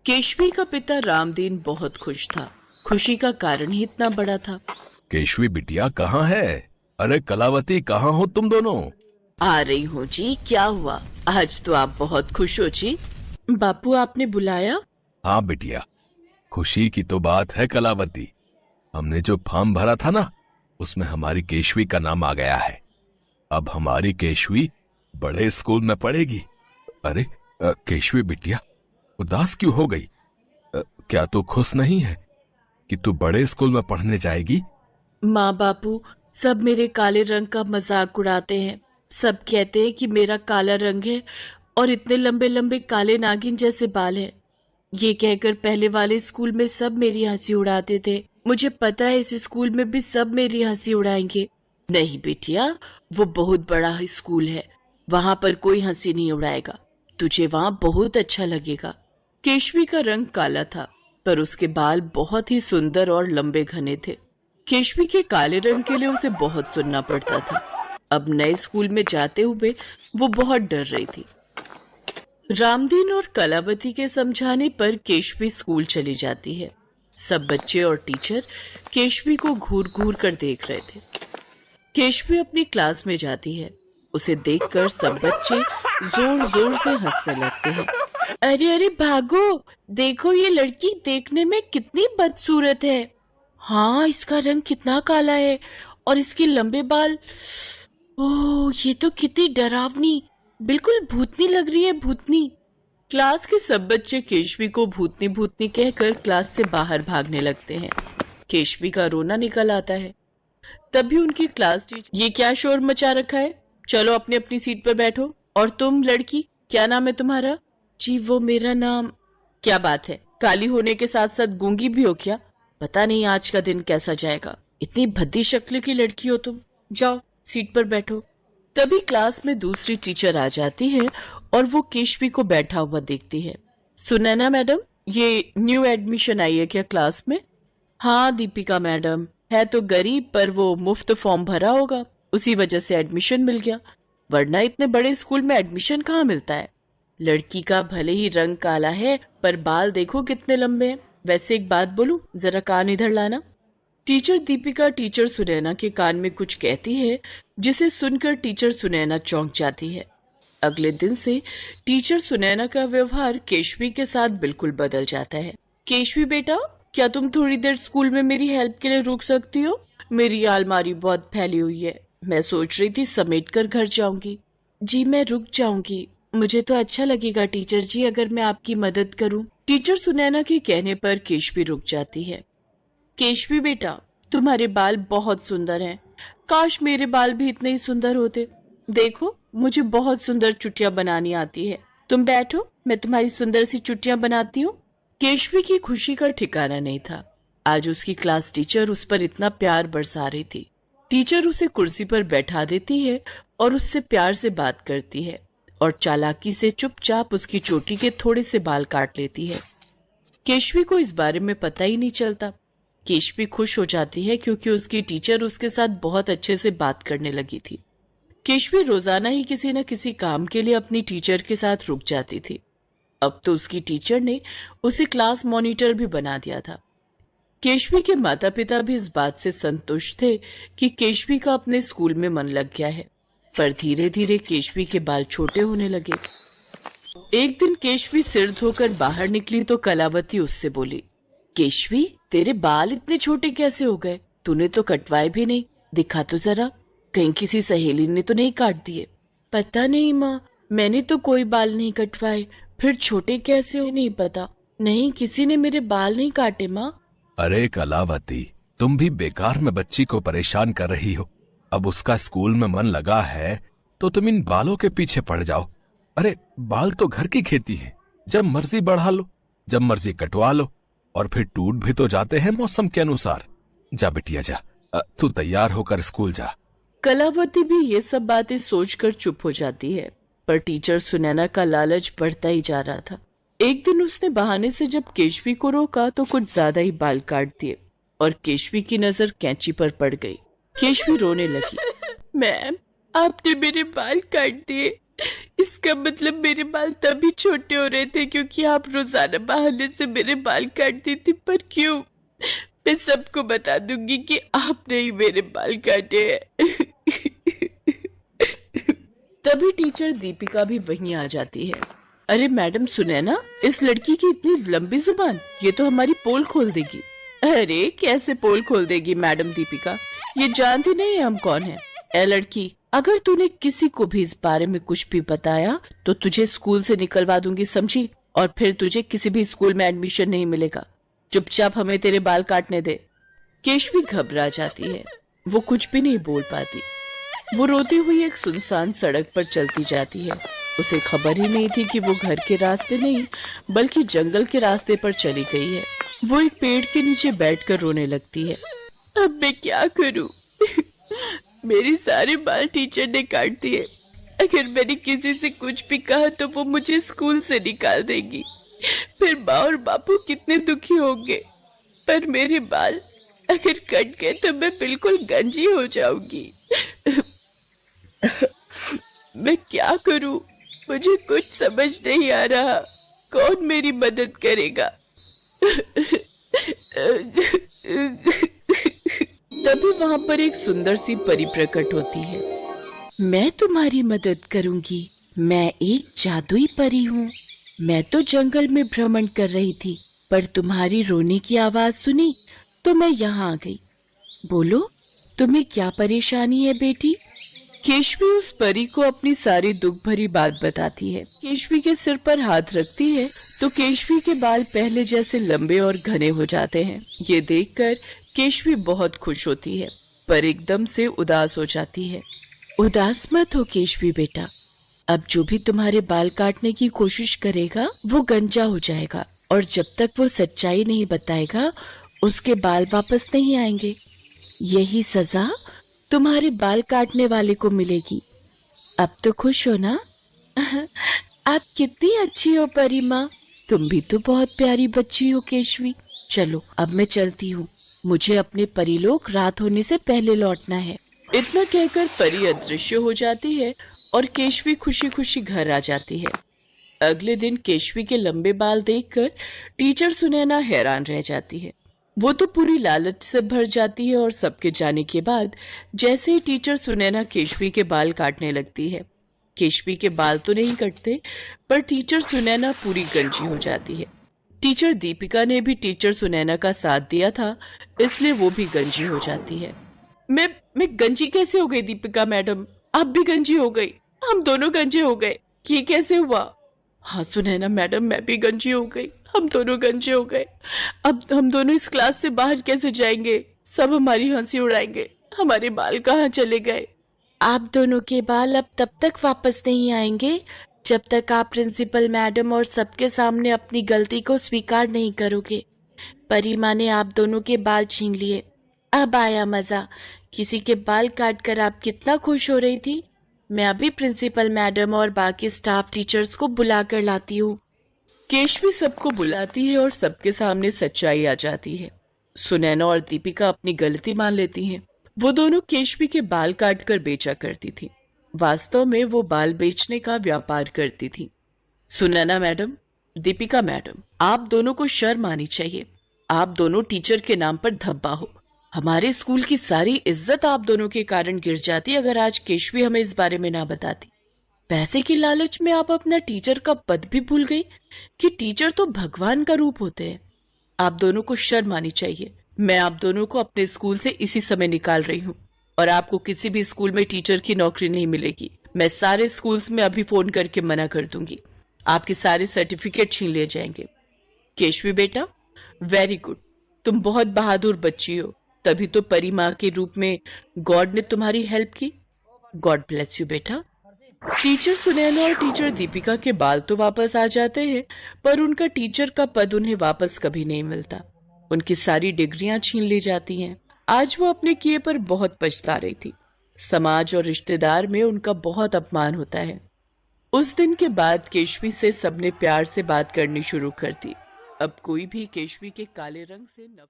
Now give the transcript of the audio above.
केशवी का पिता रामदीन बहुत खुश था। खुशी का कारण ही इतना बड़ा था। केशवी बिटिया कहाँ है? अरे कलावती, कहाँ हो तुम दोनों? आ रही हूँ जी। क्या हुआ? आज तो आप बहुत खुश हो जी। बापू, आपने बुलाया? हाँ बिटिया, खुशी की तो बात है कलावती। हमने जो फॉर्म भरा था ना, उसमें हमारी केशवी का नाम आ गया है। अब हमारी केशवी बड़े स्कूल में पढ़ेगी। अरे केशवी बिटिया, उदास क्यों हो गई? क्या तू खुश नहीं है कि तू बड़े स्कूल में पढ़ने जाएगी? माँ बापू, सब मेरे काले रंग का मजाक उड़ाते हैं। सब कहते हैं कि मेरा काला रंग है और इतने लंबे लंबे काले नागिन जैसे बाल हैं। ये कहकर पहले वाले स्कूल में सब मेरी हंसी उड़ाते थे। मुझे पता है इस स्कूल में भी सब मेरी हंसी उड़ाएंगे। नहीं बेटिया, वो बहुत बड़ा स्कूल है, वहां पर कोई हंसी नहीं उड़ाएगा। तुझे वहां बहुत अच्छा लगेगा। केशवी का रंग काला था, पर उसके बाल बहुत ही सुंदर और लंबे घने थे। केशवी के काले रंग के लिए उसे बहुत सुनना पड़ता था। अब नए स्कूल में जाते हुए वो बहुत डर रही थी। रामदीन और कलावती के समझाने पर केशवी स्कूल चली जाती है। सब बच्चे और टीचर केशवी को घूर घूर कर देख रहे थे। केशवी अपनी क्लास में जाती है। उसे देखकर सब बच्चे जोर जोर से हंसने लगते हैं। अरे अरे भागो, देखो ये लड़की देखने में कितनी बदसूरत है। हाँ, इसका रंग कितना काला है और इसके लंबे बाल। ओह, ये तो कितनी डरावनी, बिल्कुल भूतनी लग रही है, भूतनी। क्लास के सब बच्चे केशवी को भूतनी भूतनी कहकर क्लास से बाहर भागने लगते हैं। केशवी का रोना निकल आता है। तभी उनकी क्लास टीचर, ये क्या शोर मचा रखा है? चलो अपनी अपनी सीट पर बैठो। और तुम लड़की, क्या नाम है तुम्हारा? जी वो मेरा नाम। क्या बात है, काली होने के साथ साथ गूंगी भी हो क्या? पता नहीं आज का दिन कैसा जाएगा। इतनी भद्दी शक्ल की लड़की हो तुम। जाओ सीट पर बैठो। तभी क्लास में दूसरी टीचर आ जाती है और वो केशवी को बैठा हुआ देखती है। सुनैना मैडम, ये न्यू एडमिशन आई है क्या क्लास में? हाँ दीपिका मैडम, है तो गरीब, पर वो मुफ्त फॉर्म भरा होगा, उसी वजह से एडमिशन मिल गया, वरना इतने बड़े स्कूल में एडमिशन कहाँ मिलता है। लड़की का भले ही रंग काला है, पर बाल देखो कितने लंबे हैं। वैसे एक बात बोलूं, जरा कान इधर लाना। टीचर दीपिका टीचर सुनैना के कान में कुछ कहती है, जिसे सुनकर टीचर सुनैना चौंक जाती है। अगले दिन से टीचर सुनैना का व्यवहार केशवी के साथ बिल्कुल बदल जाता है। केशवी बेटा, क्या तुम थोड़ी देर स्कूल में मेरी हेल्प के लिए रुक सकती हो? मेरी अलमारी बहुत फैली हुई है, मैं सोच रही थी समेट कर घर जाऊंगी। जी मैं रुक जाऊंगी, मुझे तो अच्छा लगेगा टीचर जी अगर मैं आपकी मदद करूं। टीचर सुनैना के कहने पर केशवी रुक जाती है। केशवी बेटा, तुम्हारे बाल बहुत सुंदर हैं। काश मेरे बाल भी इतने ही सुंदर होते। देखो, मुझे बहुत सुंदर चुटियां बनानी आती है। तुम बैठो, मैं तुम्हारी सुंदर सी चुटियां बनाती हूँ। केशवी की खुशी का ठिकाना नहीं था। आज उसकी क्लास टीचर उस पर इतना प्यार बरसा रही थी। टीचर उसे कुर्सी पर बैठा देती है और उससे प्यार से बात करती है और चालाकी से चुपचाप उसकी चोटी के थोड़े से बाल काट लेती है। केशवी को इस बारे में पता ही नहीं चलता। केशवी खुश हो जाती है क्योंकि उसकी टीचर उसके साथ बहुत अच्छे से बात करने लगी थी। केशवी रोजाना ही किसी न किसी काम के लिए अपनी टीचर के साथ रुक जाती थी। अब तो उसकी टीचर ने उसे क्लास मॉनिटर भी बना दिया था। केशवी के माता पिता भी इस बात से संतुष्ट थे कि केशवी का अपने स्कूल में मन लग गया है, पर धीरे धीरे केशवी के बाल छोटे होने लगे। एक दिन केशवी सिर धोकर बाहर निकली तो कलावती उससे बोली, केशवी, तेरे बाल इतने छोटे कैसे हो गए? तूने तो कटवाए भी नहीं, दिखा तो जरा, कहीं किसी सहेली ने तो नहीं काट दिए? पता नहीं माँ, मैंने तो कोई बाल नहीं कटवाए, फिर छोटे कैसे हो नहीं पता। नहीं, किसी ने मेरे बाल नहीं काटे माँ। अरे कलावती, तुम भी बेकार में बच्ची को परेशान कर रही हो। अब उसका स्कूल में मन लगा है तो तुम इन बालों के पीछे पड़ जाओ। अरे बाल तो घर की खेती है, जब मर्जी बढ़ा लो, जब मर्जी कटवा लो, और फिर टूट भी तो जाते हैं मौसम के अनुसार। जा बिटिया जा, तू तैयार होकर स्कूल जा। कलावती भी ये सब बातें सोचकर चुप हो जाती है, पर टीचर सुनैना का लालच बढ़ता ही जा रहा था। एक दिन उसने बहाने से जब केशवी को रोका तो कुछ ज्यादा ही बाल काट दिए और केशवी की नजर कैंची पर पड़ गई। केशवी रोने लगी। मैम, आपने मेरे बाल काट दिए, इसका मतलब मेरे बाल तभी छोटे हो रहे थे क्योंकि आप रोजाना बहाने से मेरे बाल काटती थी। पर क्यों? मैं सबको बता दूंगी कि आपने ही मेरे बाल काटे हैं। तभी टीचर दीपिका भी वहीं आ जाती है। अरे मैडम सुने ना, इस लड़की की इतनी लंबी जुबान, ये तो हमारी पोल खोल देगी। अरे कैसे पोल खोल देगी मैडम दीपिका, ये जानती नहीं है हम कौन है। ए लड़की, अगर तूने किसी को भी इस बारे में कुछ भी बताया तो तुझे स्कूल से निकलवा दूंगी, समझी? और फिर तुझे किसी भी स्कूल में एडमिशन नहीं मिलेगा। चुपचाप हमें तेरे बाल काटने दे। केशवी घबरा जाती है, वो कुछ भी नहीं बोल पाती। वो रोती हुई एक सुनसान सड़क पर चलती जाती है। उसे खबर ही नहीं थी कि वो घर के रास्ते नहीं बल्कि जंगल के रास्ते पर चली गई है। वो एक पेड़ के नीचे बैठकर रोने लगती है। अब मैं क्या करूं? मेरी सारे बाल टीचर ने काट दिए। अगर मैंने किसी से कुछ भी कहा तो वो मुझे स्कूल से निकाल देगी। फिर माँ और बापू कितने दुखी होंगे। पर मेरे बाल अगर कट गए तो मैं बिल्कुल गंजी हो जाऊंगी। मैं क्या करूं? मुझे कुछ समझ नहीं आ रहा। कौन मेरी मदद करेगा? तभी वहां पर एक सुंदर सी परी प्रकट होती है। मैं तुम्हारी मदद करूंगी। मैं एक जादुई परी हूँ। मैं तो जंगल में भ्रमण कर रही थी, पर तुम्हारी रोने की आवाज सुनी तो मैं यहाँ आ गई। बोलो, तुम्हें क्या परेशानी है बेटी? केशवी उस परी को अपनी सारी दुख भरी बात बताती है। केशवी के सिर पर हाथ रखती है तो केशवी के बाल पहले जैसे लंबे और घने हो जाते हैं। ये देखकर केशवी बहुत खुश होती है, पर एकदम से उदास हो जाती है। उदास मत हो केशवी बेटा, अब जो भी तुम्हारे बाल काटने की कोशिश करेगा वो गंजा हो जाएगा, और जब तक वो सच्चाई नहीं बताएगा उसके बाल वापस नहीं आएंगे। यही सजा तुम्हारे बाल काटने वाले को मिलेगी। अब तो खुश हो ना? आप कितनी अच्छी हो परी माँ। तुम भी तो बहुत प्यारी बच्ची हो केशवी। चलो अब मैं चलती हूँ, मुझे अपने परीलोक रात होने से पहले लौटना है। इतना कहकर परी अदृश्य हो जाती है और केशवी खुशी खुशी घर आ जाती है। अगले दिन केशवी के लंबे बाल देखकर टीचर सुनैना हैरान रह जाती है। वो तो पूरी लालच से भर जाती है और सबके जाने के बाद जैसे ही टीचर सुनैना केशवी के बाल काटने लगती है, केशवी के बाल तो नहीं कटते पर टीचर सुनैना पूरी गंजी हो जाती है। टीचर दीपिका ने भी टीचर सुनैना का साथ दिया था, इसलिए वो भी गंजी हो जाती है। मैं गंजी कैसे हो गई दीपिका मैडम? आप भी गंजी हो गई, हम दोनों गंजे हो गए, ये कैसे हुआ? हाँ सुनैना मैडम, मैं भी गंजी हो गई, हम दोनों गंजे हो गए। अब हम दोनों इस क्लास से बाहर कैसे जाएंगे? सब हमारी हंसी उड़ाएंगे। हमारे बाल कहाँ चले गए? आप दोनों के बाल अब तब तक वापस नहीं आएंगे जब तक आप प्रिंसिपल मैडम और सबके सामने अपनी गलती को स्वीकार नहीं करोगे। परी माँ ने आप दोनों के बाल छीन लिए। अब आया मजा। किसी के बाल काट कर आप कितना खुश हो रही थी। मैं अभी प्रिंसिपल मैडम और बाकी स्टाफ टीचर्स को बुला कर लाती हूँ। केशवी सबको बुलाती है और सबके सामने सच्चाई आ जाती है। सुनैना और दीपिका अपनी गलती मान लेती हैं। वो दोनों केशवी के बाल काट कर बेचा करती थी। वास्तव में वो बाल बेचने का व्यापार करती थी। सुनैना मैडम, दीपिका मैडम, आप दोनों को शर्म आनी चाहिए। आप दोनों टीचर के नाम पर धब्बा हो। हमारे स्कूल की सारी इज्जत आप दोनों के कारण गिर जाती अगर आज केशवी हमें इस बारे में ना बताती। पैसे की लालच में आप अपना टीचर का पद भी भूल गई कि टीचर तो भगवान का रूप होते हैं। आप दोनों को शर्म आनी चाहिए। मैं आप दोनों को अपने स्कूल से इसी समय निकाल रही हूँ और आपको किसी भी स्कूल में टीचर की नौकरी नहीं मिलेगी। मैं सारे स्कूल्स में अभी फोन करके मना कर दूंगी। आपके सारे सर्टिफिकेट छीन लिए जाएंगे। केशवी बेटा, वेरी गुड, तुम बहुत बहादुर बच्ची हो, तभी तो परी माँ के रूप में गॉड ने तुम्हारी हेल्प की। गॉड ब्लेस यू बेटा। टीचर सुनैना और टीचर दीपिका के बाल तो वापस आ जाते हैं, पर उनका टीचर का पद उन्हें वापस कभी नहीं मिलता। उनकी सारी डिग्रियां छीन ली जाती हैं। आज वो अपने किए पर बहुत पछता रही थी। समाज और रिश्तेदार में उनका बहुत अपमान होता है। उस दिन के बाद केशवी से सबने प्यार से बात करनी शुरू कर दी। अब कोई भी केशवी के काले रंग से नफरत